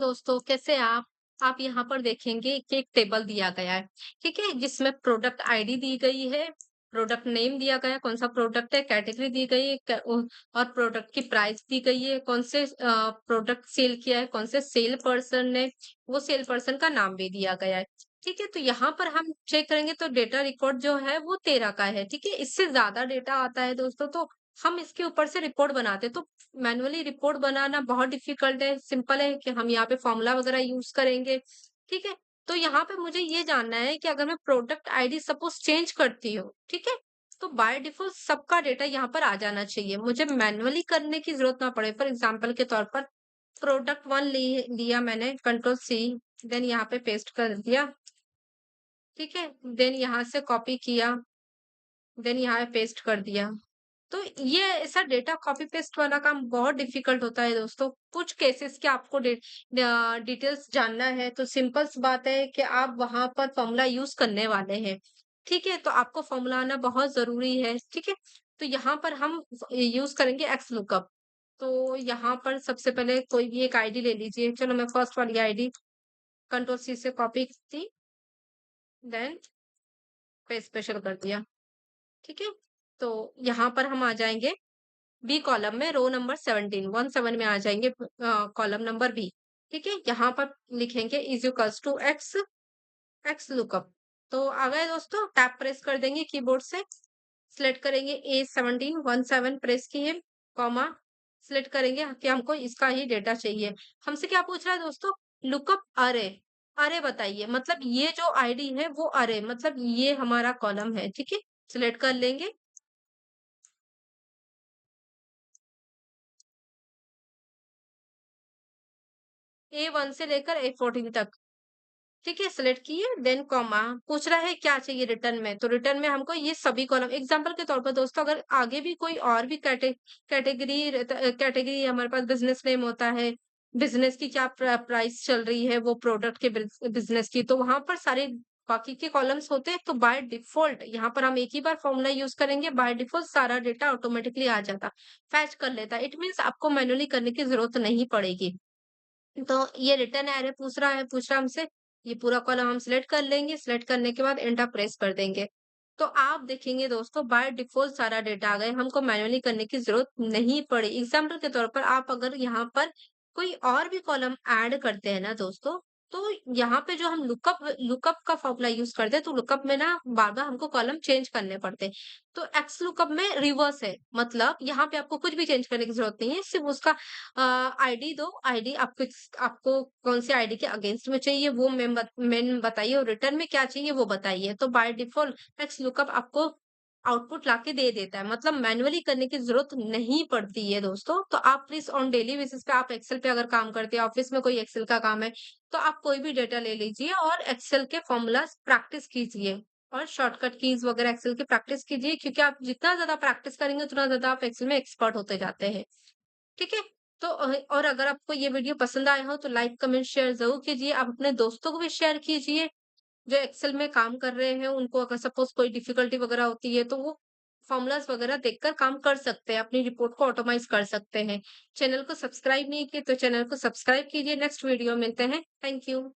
दोस्तों कैसे आप यहाँ पर देखेंगे कि एक टेबल दिया गया है। ठीक है, जिसमें प्रोडक्ट आईडी दी गई है, प्रोडक्ट नेम दिया गया है, कौन सा प्रोडक्ट है, कैटेगरी दी गई है, और प्रोडक्ट की प्राइस दी गई है, कौन से प्रोडक्ट सेल किया है, कौन से सेल पर्सन ने, वो सेल पर्सन का नाम भी दिया गया है। ठीक है, तो यहाँ पर हम चेक करेंगे तो डेटा रिकॉर्ड जो है वो 13 का है। ठीक है, इससे ज्यादा डेटा आता है दोस्तों, तो हम इसके ऊपर से रिपोर्ट बनाते हैं। तो मैनुअली रिपोर्ट बनाना बहुत डिफिकल्ट है, सिंपल है कि हम यहाँ पे फॉर्मूला वगैरह यूज करेंगे। ठीक है, तो यहाँ पे मुझे ये जानना है कि अगर मैं प्रोडक्ट आईडी सपोज चेंज करती हूँ, ठीक है, तो बाय डिफॉल्ट सबका डेटा यहाँ पर आ जाना चाहिए, मुझे मैनुअली करने की जरूरत ना पड़े। फॉर एग्जाम्पल के तौर पर प्रोडक्ट वन लिया मैंने, कंट्रोल सी, देन यहाँ पे पेस्ट कर दिया। ठीक है, देन यहाँ से कॉपी किया, देन यहाँ पे पेस्ट कर दिया। तो ये ऐसा डेटा कॉपी पेस्ट वाला काम बहुत डिफिकल्ट होता है दोस्तों। कुछ केसेस के आपको डिटेल्स जानना है तो सिंपल सी बात है कि आप वहां पर फॉर्मूला यूज करने वाले हैं। ठीक है, तो आपको फॉर्मूला आना बहुत जरूरी है। ठीक है, तो यहाँ पर हम यूज करेंगे एक्स लुकअप। तो यहाँ पर सबसे पहले कोई भी एक आईडी ले लीजिए। चलो मैं फर्स्ट वाली आईडी कंट्रोल सी से कॉपी की, देन पेस्ट स्पेशल कर दिया। ठीक है, तो यहाँ पर हम आ जाएंगे बी कॉलम में, रो नंबर 17 में आ जाएंगे, कॉलम नंबर बी। ठीक है, यहाँ पर लिखेंगे is equals to X X lookup. तो आ गए दोस्तों, टैप प्रेस कर देंगे कीबोर्ड से, सिलेक्ट करेंगे A17 प्रेस किए, कॉमा, सिलेक्ट करेंगे कि हमको इसका ही डेटा चाहिए। हमसे क्या पूछ रहा है दोस्तों? लुकअप अरे। अरे बताइए, मतलब ये जो आईडी है वो अरे, मतलब ये हमारा कॉलम है। ठीक है, सिलेक्ट कर लेंगे। A1 से लेकर A14 तक। ठीक है, सेलेक्ट किए, देन कॉमा, पूछ रहा है क्या चाहिए रिटर्न में, तो रिटर्न में हमको ये सभी कॉलम, एग्जांपल के तौर पर दोस्तों अगर आगे भी कोई और भी कैटेगरी हमारे पास बिजनेस नेम होता है, बिजनेस की क्या प्राइस चल रही है, वो प्रोडक्ट के बिजनेस की, तो वहां पर सारे बाकी के कॉलम्स होते हैं। तो बाय डिफॉल्ट यहाँ पर हम एक ही बार फॉर्मूला यूज करेंगे, बाय डिफॉल्ट सारा डेटा ऑटोमेटिकली आ जाता, फैच कर लेता। इट मीन्स आपको मैन्युअली करने की जरूरत नहीं पड़ेगी। तो ये रिटर्न एरर पूछ रहा है हमसे, ये पूरा कॉलम हम सिलेक्ट कर लेंगे, सिलेक्ट करने के बाद एंटर प्रेस कर देंगे। तो आप देखेंगे दोस्तों बाय डिफॉल्ट सारा डेटा आ गए, हमको मैन्युअली करने की जरूरत नहीं पड़ी। एग्जाम्पल के तौर पर आप अगर यहाँ पर कोई और भी कॉलम ऐड करते हैं ना दोस्तों, तो यहाँ पे जो हम लुकअप लुकअप का फॉर्मूला यूज करते हैं, तो लुकअप में ना बार बार हमको कॉलम चेंज करने पड़ते हैं। तो एक्स लुकअप में रिवर्स है, मतलब यहाँ पे आपको कुछ भी चेंज करने की जरूरत नहीं है, सिर्फ उसका आईडी दो, आईडी आपको आपको कौन सी आईडी के अगेंस्ट में चाहिए वो मेन बताइए, और रिटर्न में क्या चाहिए वो बताइए। तो बाय डिफॉल्ट एक्स लुकअप आपको आउटपुट लाके दे देता है, मतलब मैन्युअली करने की जरूरत नहीं पड़ती है दोस्तों। तो आप प्लीज ऑन डेली बेसिस पे, आप एक्सेल पे अगर काम करते हैं, ऑफिस में कोई एक्सेल का काम है, तो आप कोई भी डेटा ले लीजिए और एक्सेल के फॉर्मूला प्रैक्टिस कीजिए, और शॉर्टकट कीज वगैरह एक्सेल की प्रैक्टिस कीजिए, क्योंकि आप जितना ज्यादा प्रैक्टिस करेंगे उतना ज्यादा आप एक्सेल में एक्सपर्ट होते जाते हैं। ठीक है? तो और अगर आपको ये वीडियो पसंद आया हो तो लाइक, कमेंट, शेयर ज़रूर कीजिए। आप अपने दोस्तों को भी शेयर कीजिए, जो एक्सेल में काम कर रहे हैं, उनको अगर सपोज़ कोई डिफ़िकल्टी वगैरह होती है, तो वो फ़ॉर्मूलाज़ वगैरह देखकर काम कर सकते हैं, अपनी रिपोर्ट को ऑटोमाइज़ कर सकते हैं। चैनल को सब्सक्राइब नहीं किए तो चैनल को सब्सक्राइब कीजिए। नेक्स्ट वीडियो में मिलते हैं। Thank you.